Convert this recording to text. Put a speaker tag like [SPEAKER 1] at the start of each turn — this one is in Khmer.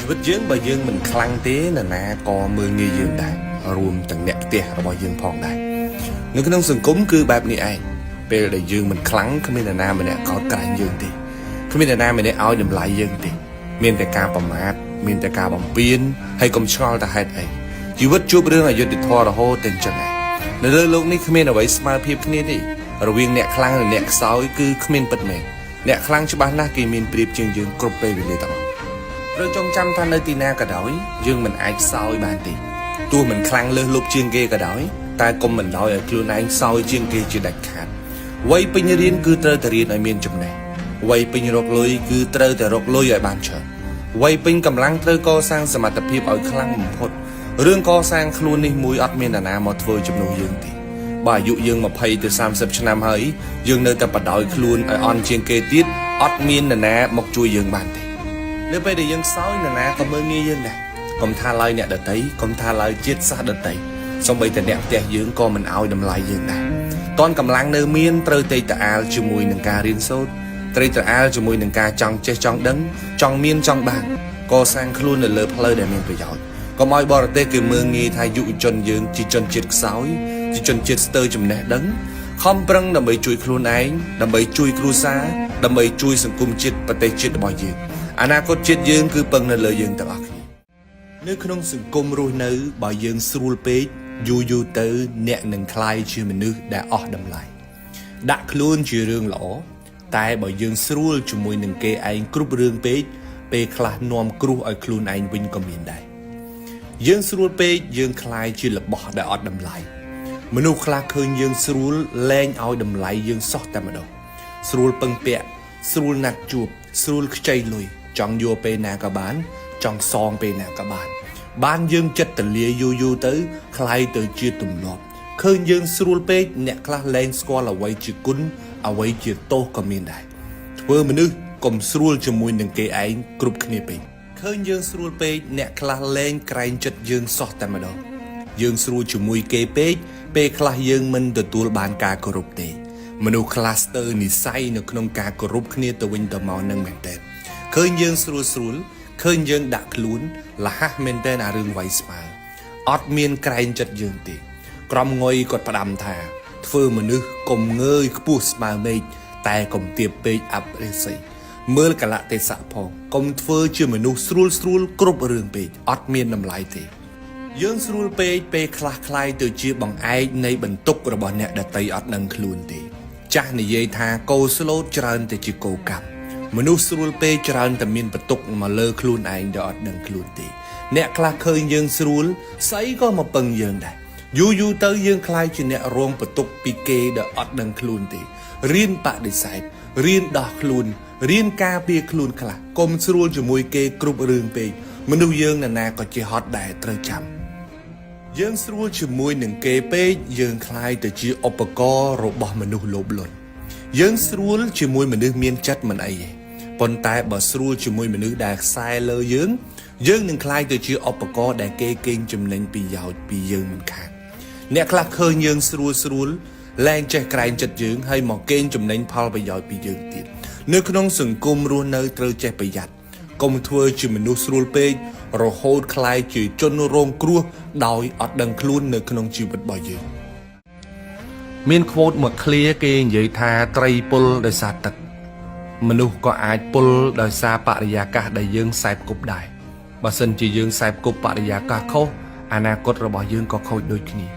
[SPEAKER 1] ชีวิตយើងបើយើងមិនខ្លាំងទេនរណាក៏មើលងាយយើងដែររួមទាំងអ្នកផ្ទះរបស់យើងផងដែរនៅក្នុងសង្គមគឺបែបនេះឯងពេលដែលយើងមិនខ្លាំងគ្មាននរណាម្នាក់កោតក្រែងយើងទេគ្មាននរណាម្នាក់ឲ្យតម្លៃយើងទេមានតែការប្រមាថមានតែការបំពានហើយកុំឆ្ងល់តែហេតុអីជីវិតជួបរឿងអយុត្តិធម៌រហូតតែអញ្ចឹងឯងនៅលើโลกនេះគ្មានអ្វីស្មើភាពគ្នាទេរវាងអ្នកខ្លាំងនិងអ្នកខ្សោយគឺគ្មានពិតមែនអ្នកខ្លាំងច្បាស់ណាស់គេមានប្រៀបជាងយើងគ្រប់ពេលវេលាទាំងអស់ត្រូវចងចាំថានៅទីណាក៏ដោយយើងមិនអាចខ្សោយបានទេទោះមិនខ្លាំងលើសលប់ជាងគេក៏ដោយតែកុំបណ្ដោយឲ្យខ្លួនឯងខ្សោយជាងគេជាដាច់ខាតវ័យពេញរៀនគឺត្រូវតែរៀនឲ្យមានចំណេះវ័យពេញរកលុយគឺត្រូវតែរកលុយឲ្យបានច្រើនវ័យពេញកម្លាំងត្រូវកសាងសមត្ថភាពឲ្យខ្លាំងបំផុតរឿងកសាងខ្លួននេះមួយអត់មាននរណាមកធ្វើជំនួសយើងទេបើអាយុយើង20ទៅ30ឆ្នាំហើយយើងនៅតែបដោយខ្លួនឲ្យអន់ជាងគេទៀតអត់មាននរណាមកជួយយើងបានទេនៅពេលដែលយើងខ្សោយនរណាក៏មើលងាយយើងដែរកុំថាឡើយអ្នកដតីកុំថាឡើយជាតិសាសន៍ដតីសូម្បីតែអ្នកផ្ទះយើងក៏មិនឲ្យតម្លៃយើងដែរតនកម្លាំងនៅមានត្រូវតែតអាលជាមួយនឹងការរៀនសូត្រត្រូវតអាលជាមួយនឹងការចង់ចេះចង់ដឹងចង់មានចង់បានកសាងខ្លួននៅលើផ្លូវដែលមានប្រយោជន៍កុំឲ្យបរទេសគេមើលងាយថាយុវជនយើងជាជនជាតិខ្សោយជាជនជាតិស្ទើរចំណេះដឹងខំប្រឹងដើម្បីជួយខ្លួនឯងដើម្បីជួយគ្រួសារដើម្បីជួយសង្គមជាតិប្រទេសជាតិរបស់យើងអនាគតជាតិយើងគឺពឹងនៅលើយើងទាំងអស់គ្នានៅក្នុងសង្គមរស់នៅបើយើងស្រួលពេកយូរទៅអ្នកនឹងក្លាយជាមនុស្សដែលអស់តម្លៃដាក់ខ្លួនជារឿងល្អតែបើយើងស្រួលជាមួយនឹងគេឯងគ្រប់រឿងពេកពេលខ្លះនាំគ្រោះឲ្យខ្លួនឯងវិញក៏មានដែរយើងស្រួលពេកយើងក្លាយជារបស់ដែលអត់តម្លៃមនុស្សខ្លះឃើញយើងស្រួលលែងឲ្យតម្លៃយើងសោះតែម្ដងស្រួលពឹងពាក់ស្រួលណាត់ជួបស្រួលខ្ចីលុយចង់យកពេលណាក៏បានចង់សងពេលណាក៏បានយើងចិត្តទលាយូរទៅคล้ายទៅជាទម្លាប់ឃើញយើងស្រួលពេកអ្នកខ្លះលែងស្គាល់អ្វីជាគុណអ្វីជាទោសក៏មានដែរធ្វើមនុស្សកុំស្រួលជាមួយនឹងគេឯងគ្រប់គ្នាពេកឃើញយើងស្រួលពេកអ្នកខ្លះលែងក្រែងចិត្តយើងសោះតែម្ដងយើងស្រួលជាមួយគេពេកពេលខ្លះយើងមិនទទួលបានការគោរពទេមនុស្សខ្លះស្ទើរនិស័យនៅក្នុងការគោរពគ្នាទៅវិញទៅមកនឹងមែនតើឃើញយើងស្រួលឃើញយើងដាក់ខ្លួនលះមែនតើអារឿងវាយស្មើអត់មានក្រែងចិត្តយើងទេក្រុមងុយគាត់ផ្ដាំថាធ្វើមនុស្សកុំងើយខ្ពស់ស្មើមេឃតែកុំទៀបពេកអបរិស័យមើលកលៈទេសៈផងកុំធ្វើជាមនុស្សស្រួលគ្រប់រឿងពេកអត់មានតម្លៃទេយើងស្រួលពេកពេលខ្លះคล้ายទៅជាបង្អែកនៃបន្ទុករបស់អ្នកដតីអត់ដឹងខ្លួនទេចាស់និយាយថាគោស្លូតច្រើនតែជាគោកាប់មនុស្សស្រួលពេកច្រើនតែមានបន្ទុកមកលើខ្លួនឯងដែលអត់ដឹងខ្លួនទេអ្នកខ្លះឃើញយើងស្រួលស្អីក៏មកពឹងយើងដែរយូរទៅយើងคล้ายជាអ្នករងបន្ទុកពីគេដែលអត់ដឹងខ្លួនទេរៀនបដិសេធរៀនដោះខ្លួនរៀនការពារខ្លួនខ្លះកុំស្រួលជាមួយគេគ្រប់រឿងពេកមនុស្សយើងណាក៏ជាហត់ដែរត្រូវចាំយើងស្រួលជាមួយនឹងគេពេកយើងคล้ายទៅជាឧបករណ៍របស់មនុស្សលោភលន់យើងស្រួលជាមួយមនុស្សមានចិត្តមិនអីទេប៉ុន្តែបើស្រួលជាមួយមនុស្សដែលខ្សែលើយើងនឹងคล้ายទៅជាឧបករណ៍ដែលគេកេងចំណេញប្រយោជន៍ពីយើងមិនខានអ្នកខ្លះឃើញយើងស្រួលលែងចេះក្រែងចិត្តយើងហើយមកកេងចំណេញផលប្រយោជន៍ពីយើងទៀតនៅក្នុងសង្គមរស់នៅត្រូវចេះប្រយ័ត្នកុំធ្វើជាមនុស្សស្រួលពេករហូតคล้ายជាជនរងគ្រោះដោយអត់ដឹងខ្លួននៅក្នុងជីវិតរបស់យើងមានquoteមួយឃ្លាគេនិយាយថាត្រីពុលដោយសារទឹកមនុស្សក៏អាចពុលដោយសារបរិយាកាសដែលយើងសែបគប់ដែរបើសិនជាយើងសែបគប់បរិយាកាសខុសអនាគតរបស់យើងក៏ខូចដូចគ្នា